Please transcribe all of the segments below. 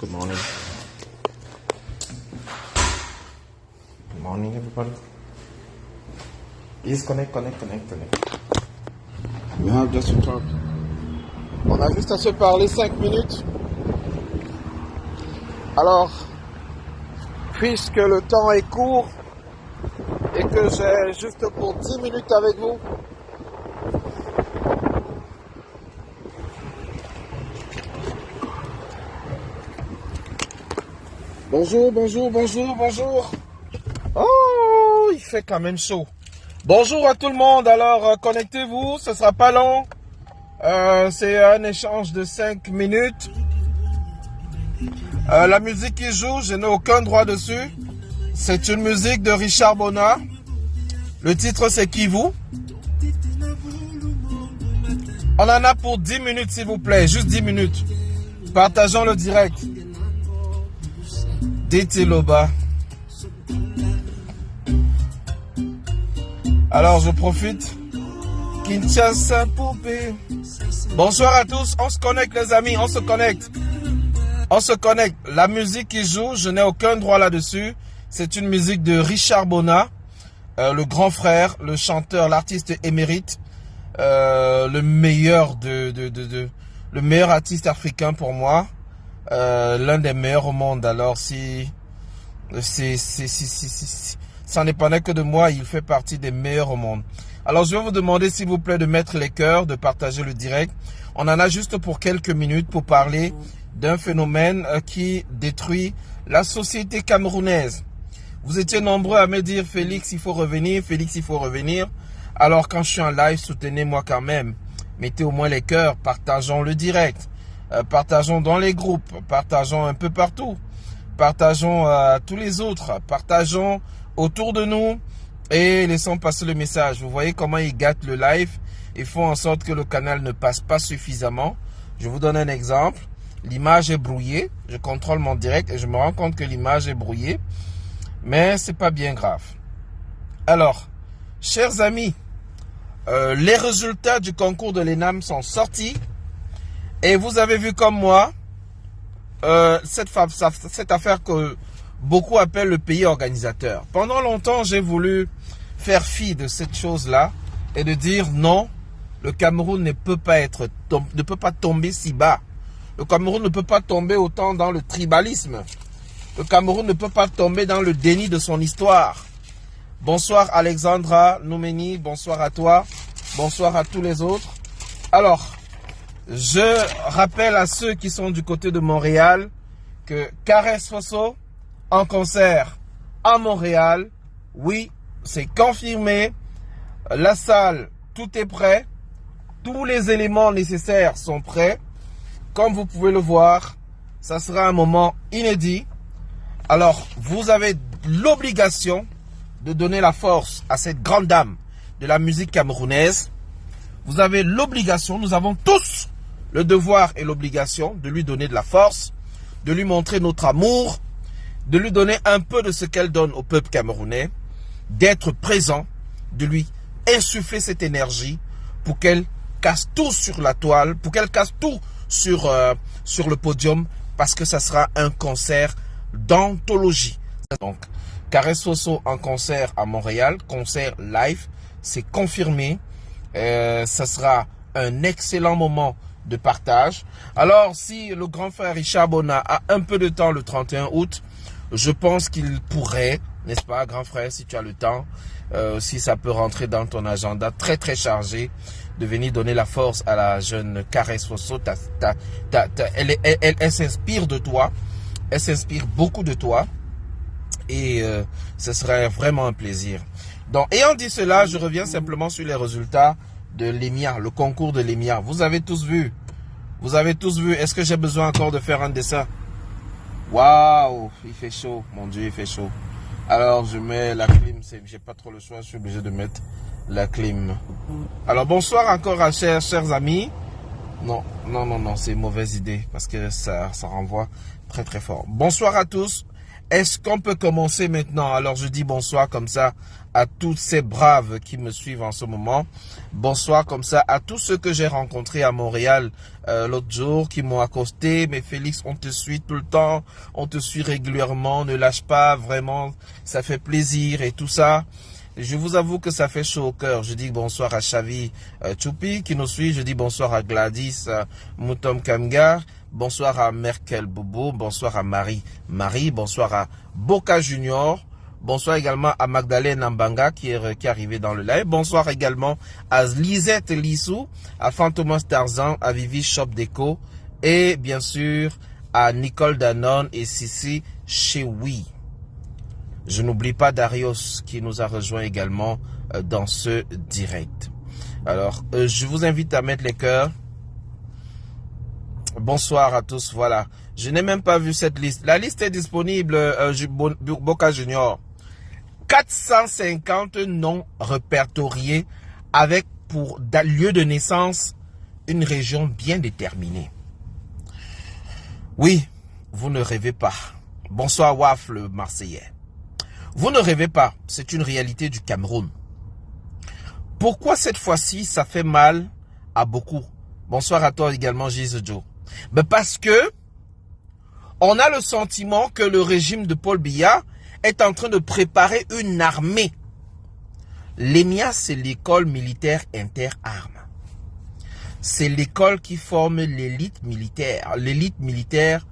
Good morning. Good morning, everybody. Please connect. We have just to talk. On a juste à se parler 5 minutes. Alors, puisque le temps est court et que j'ai juste pour 10 minutes avec vous, Bonjour. Oh, il fait quand même chaud. Bonjour à tout le monde. Alors, connectez-vous, ce sera pas long. C'est un échange de 5 minutes. La musique qui joue, je n'ai aucun droit dessus. C'est une musique de Richard Bona. Le titre, c'est Qui vous? On en a pour 10 minutes, s'il vous plaît. Juste 10 minutes. Partageons le direct. Dites-le bas. Alors, je profite. Kinshasa poupée. Bonsoir à tous. On se connecte, les amis. On se connecte. La musique qui joue, je n'ai aucun droit là-dessus. C'est une musique de Richard Bona, le grand frère, le chanteur, l'artiste émérite, le meilleur le meilleur artiste africain pour moi. L'un des meilleurs au monde. Alors si ça n'est pas que de moi, il fait partie des meilleurs au monde. Alors je vais vous demander s'il vous plaît de mettre les cœurs, de partager le direct. On en a juste pour quelques minutes pour parler d'un phénomène qui détruit la société camerounaise. Vous étiez nombreux à me dire Félix il faut revenir. Alors quand je suis en live, soutenez-moi quand même. Mettez au moins les cœurs, partageons le direct. Partageons dans les groupes, partageons un peu partout, partageons à tous les autres, partageons autour de nous et laissons passer le message. Vous voyez comment ils gâtent le live, ils font en sorte que le canal ne passe pas suffisamment. Je vous donne un exemple, l'image est brouillée, je contrôle mon direct et je me rends compte que l'image est brouillée, mais c'est pas bien grave. Alors, chers amis, les résultats du concours de l'ENAM sont sortis. Et vous avez vu comme moi, cette affaire que beaucoup appellent le pays organisateur. Pendant longtemps, j'ai voulu faire fi de cette chose-là et de dire non, le Cameroun ne peut pas tomber si bas. Le Cameroun ne peut pas tomber autant dans le tribalisme. Le Cameroun ne peut pas tomber dans le déni de son histoire. Bonsoir Alexandra Noumeni, bonsoir à toi, bonsoir à tous les autres. Alors, je rappelle à ceux qui sont du côté de Montréal que Caresse Fosso en concert à Montréal, oui, c'est confirmé. La salle, tout est prêt. Tous les éléments nécessaires sont prêts. Comme vous pouvez le voir, ça sera un moment inédit. Alors, vous avez l'obligation de donner la force à cette grande dame de la musique camerounaise. Vous avez l'obligation, nous avons tous le devoir et l'obligation de lui donner de la force, de lui montrer notre amour, de lui donner un peu de ce qu'elle donne au peuple camerounais, d'être présent, de lui insuffler cette énergie pour qu'elle casse tout sur la toile, pour qu'elle casse tout sur le podium, parce que ça sera un concert d'anthologie. Donc, Caresse Fosso en concert à Montréal, concert live, c'est confirmé. Ça sera un excellent moment de partage. Alors, si le grand frère Richard Bona a un peu de temps le 31 août, je pense qu'il pourrait, n'est-ce pas, grand frère, si tu as le temps, si ça peut rentrer dans ton agenda très très chargé, de venir donner la force à la jeune Caresse Fosso. Elle s'inspire de toi, elle s'inspire beaucoup de toi, et ce serait vraiment un plaisir. Donc, ayant dit cela, je reviens simplement sur les résultats de l'EMIA, le concours de l'EMIA. Vous avez tous vu. Est-ce que j'ai besoin encore de faire un dessin? Waouh, il fait chaud. Mon Dieu, il fait chaud. Alors, je mets la clim. J'ai pas trop le choix. Je suis obligé de mettre la clim. Alors, bonsoir encore à chers amis. Non, c'est une mauvaise idée parce que ça renvoie très très fort. Bonsoir à tous. Est-ce qu'on peut commencer maintenant? Alors je dis bonsoir comme ça à tous ces braves qui me suivent en ce moment. Bonsoir comme ça à tous ceux que j'ai rencontrés à Montréal l'autre jour, qui m'ont accosté. Mais Félix, on te suit tout le temps, on te suit régulièrement, ne lâche pas, vraiment, ça fait plaisir et tout ça. Je vous avoue que ça fait chaud au cœur. Je dis bonsoir à Chavi Choupi qui nous suit. Je dis bonsoir à Gladys Moutom Kamgar. Bonsoir à Merkel Bobo. Bonsoir à Marie. Bonsoir à Boca Junior. Bonsoir également à Magdalene Nambanga qui est arrivée dans le live. Bonsoir également à Lisette Lissou, à Fantomas Tarzan, à Vivi Shop Déco et bien sûr à Nicole Danone et Sissi Chewi. Je n'oublie pas Darius qui nous a rejoint également dans ce direct. Alors, je vous invite à mettre les cœurs. Bonsoir à tous, voilà. Je n'ai même pas vu cette liste. La liste est disponible, Boca Junior. 450 noms répertoriés avec pour lieu de naissance une région bien déterminée. Oui, vous ne rêvez pas. Bonsoir Waf le Marseillais. Vous ne rêvez pas, c'est une réalité du Cameroun. Pourquoi cette fois-ci ça fait mal à beaucoup? Bonsoir à toi également Gise Joe. Mais parce que on a le sentiment que le régime de Paul Biya est en train de préparer une armée. L'EMIA, c'est l'école militaire interarmes. C'est l'école qui forme l'élite militaire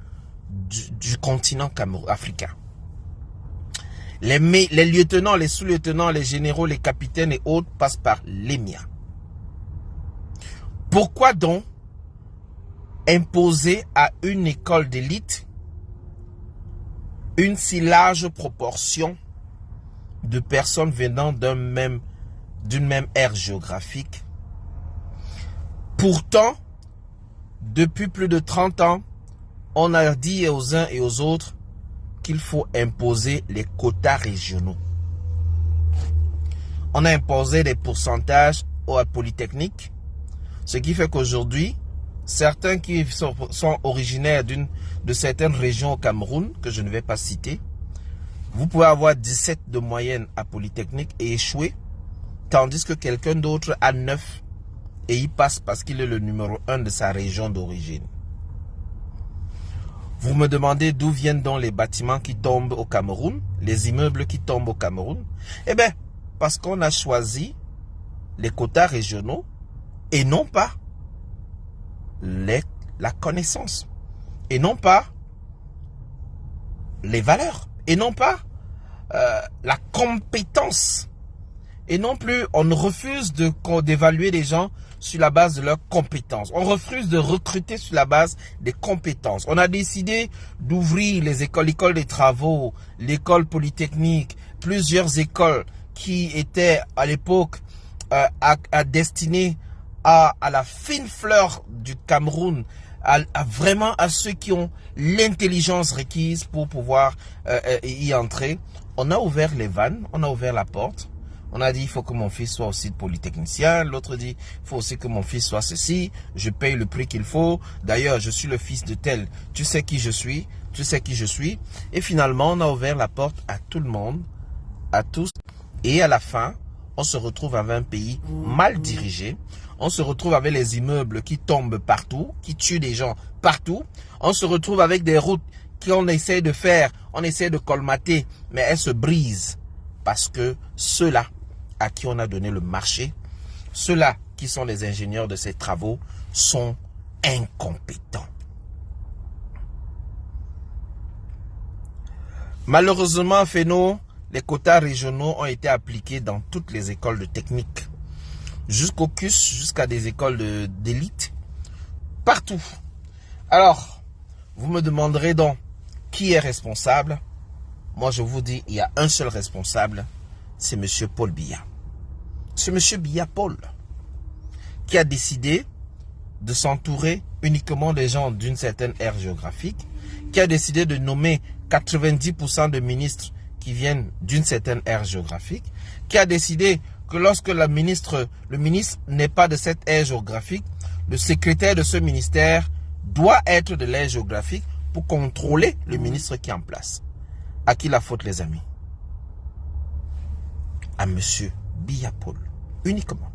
du continent africain. Les lieutenants, les sous-lieutenants, les généraux, les capitaines et autres passent par l'EMIA. Pourquoi donc imposer à une école d'élite une si large proportion de personnes venant d'une même aire géographique? Pourtant, depuis plus de 30 ans, on a dit aux uns et aux autres qu'il faut imposer les quotas régionaux. On a imposé des pourcentages aux polytechniques, ce qui fait qu'aujourd'hui, certains qui sont originaires de certaines régions au Cameroun, que je ne vais pas citer, vous pouvez avoir 17 de moyenne à Polytechnique et échouer, tandis que quelqu'un d'autre a 9 et il passe parce qu'il est le numéro 1 de sa région d'origine. Vous me demandez d'où viennent donc les bâtiments qui tombent au Cameroun, les immeubles qui tombent au Cameroun? Eh bien, parce qu'on a choisi les quotas régionaux et non pas la connaissance, et non pas les valeurs, et non pas la compétence, et non plus on refuse d'évaluer les gens sur la base de leurs compétences. On refuse de recruter sur la base des compétences. On a décidé d'ouvrir les écoles, l'école des travaux, l'école polytechnique, plusieurs écoles qui étaient à l'époque destinées à la fine fleur du Cameroun, vraiment à ceux qui ont l'intelligence requise pour pouvoir y entrer. On a ouvert les vannes, on a ouvert la porte. On a dit, il faut que mon fils soit aussi polytechnicien. L'autre dit, il faut aussi que mon fils soit ceci. Je paye le prix qu'il faut. D'ailleurs, je suis le fils de tel. Tu sais qui je suis. Tu sais qui je suis. Et finalement, on a ouvert la porte à tout le monde, à tous. Et à la fin, on se retrouve avec un pays mal dirigé. On se retrouve avec les immeubles qui tombent partout, qui tuent des gens partout. On se retrouve avec des routes qu'on essaie de faire, on essaie de colmater, mais elles se brisent. Parce que ceux-là à qui on a donné le marché, ceux-là qui sont les ingénieurs de ces travaux, sont incompétents. Malheureusement, Féno, les quotas régionaux ont été appliqués dans toutes les écoles de technique, jusqu'au CUS, jusqu'à des écoles d'élite, partout. Alors, vous me demanderez donc, qui est responsable? Moi, je vous dis, il y a un seul responsable, c'est M. Paul Biya. C'est M. Biya Paul qui a décidé de s'entourer uniquement des gens d'une certaine aire géographique, qui a décidé de nommer 90% de ministres qui viennent d'une certaine aire géographique, qui a décidé que lorsque le ministre n'est pas de cette aire géographique, le secrétaire de ce ministère doit être de l'aire géographique pour contrôler le ministre qui est en place. À qui la faute, les amis? À monsieur Biya Paul, uniquement.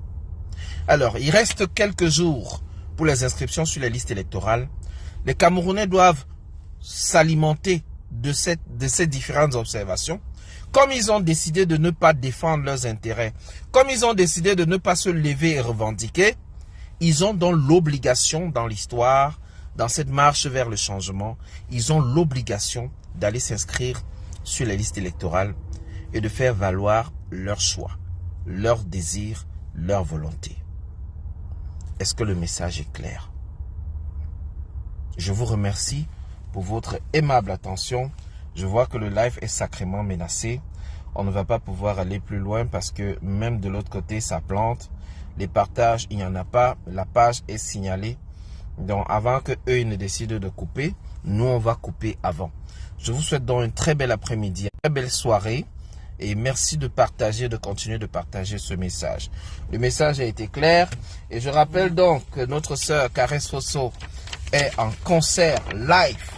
Alors, il reste quelques jours pour les inscriptions sur les listes électorales. Les Camerounais doivent s'alimenter de ces différentes observations. Comme ils ont décidé de ne pas défendre leurs intérêts, comme ils ont décidé de ne pas se lever et revendiquer, ils ont donc l'obligation dans l'histoire, dans cette marche vers le changement, ils ont l'obligation d'aller s'inscrire sur les listes électorales et de faire valoir leur choix, leur désir, leur volonté. Est-ce que le message est clair? Je vous remercie pour votre aimable attention. Je vois que le live est sacrément menacé. On ne va pas pouvoir aller plus loin parce que même de l'autre côté, ça plante. Les partages, il n'y en a pas. La page est signalée. Donc, avant que eux ils ne décident de couper, nous, on va couper avant. Je vous souhaite donc une très belle après-midi, une très belle soirée. Et merci de partager, de continuer de partager ce message. Le message a été clair. Et je rappelle donc que notre sœur Caresse Fosso est en concert live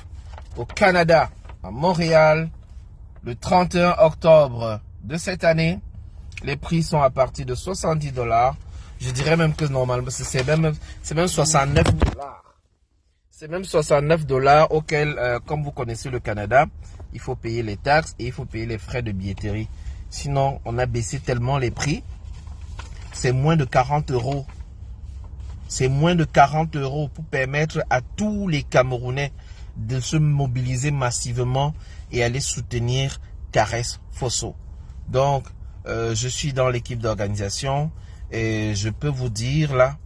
au Canada, à Montréal, le 31 octobre de cette année. Les prix sont à partir de 70 $. Je dirais même que normalement, c'est même 69 $. C'est même 69 $ auxquels, comme vous connaissez le Canada, il faut payer les taxes et il faut payer les frais de billetterie. Sinon, on a baissé tellement les prix. C'est moins de 40 €. C'est moins de 40 € pour permettre à tous les Camerounais de se mobiliser massivement et aller soutenir Caresse Fosso. Donc, je suis dans l'équipe d'organisation et je peux vous dire là,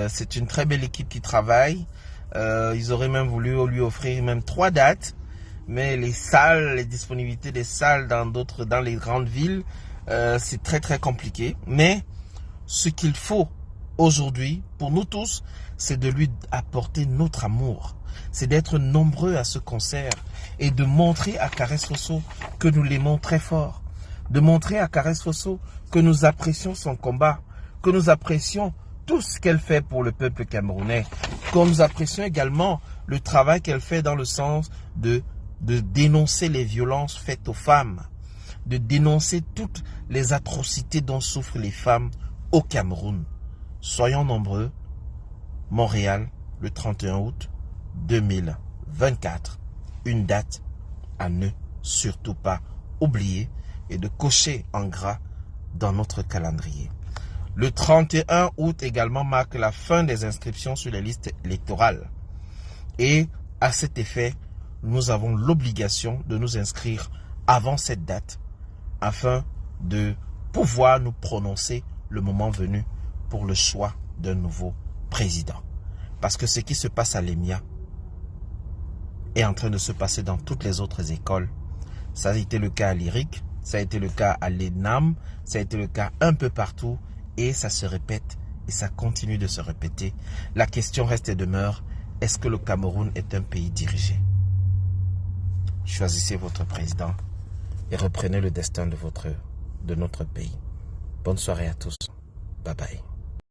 c'est une très belle équipe qui travaille. Ils auraient même voulu lui offrir même 3 dates, mais les salles, les disponibilités des salles dans les grandes villes, c'est très compliqué. Mais ce qu'il faut aujourd'hui, pour nous tous, c'est de lui apporter notre amour. C'est d'être nombreux à ce concert et de montrer à Caresse Fosso que nous l'aimons très fort. De montrer à Caresse Fosso que nous apprécions son combat, que nous apprécions tout ce qu'elle fait pour le peuple camerounais, que nous apprécions également le travail qu'elle fait dans le sens de dénoncer les violences faites aux femmes, de dénoncer toutes les atrocités dont souffrent les femmes au Cameroun. Soyons nombreux. Montréal, le 31 août 2024. Une date à ne surtout pas oublier et de cocher en gras dans notre calendrier. Le 31 août également marque la fin des inscriptions sur les listes électorales. Et à cet effet, nous avons l'obligation de nous inscrire avant cette date afin de pouvoir nous prononcer le moment venu pour le choix d'un nouveau président. Parce que ce qui se passe à l'EMIA est en train de se passer dans toutes les autres écoles. Ça a été le cas à l'IRIC, ça a été le cas à l'ENAM, ça a été le cas un peu partout et ça se répète et ça continue de se répéter. La question reste et demeure, est-ce que le Cameroun est un pays dirigé? Choisissez votre président et reprenez le destin de notre pays. Bonne soirée à tous. Bye bye.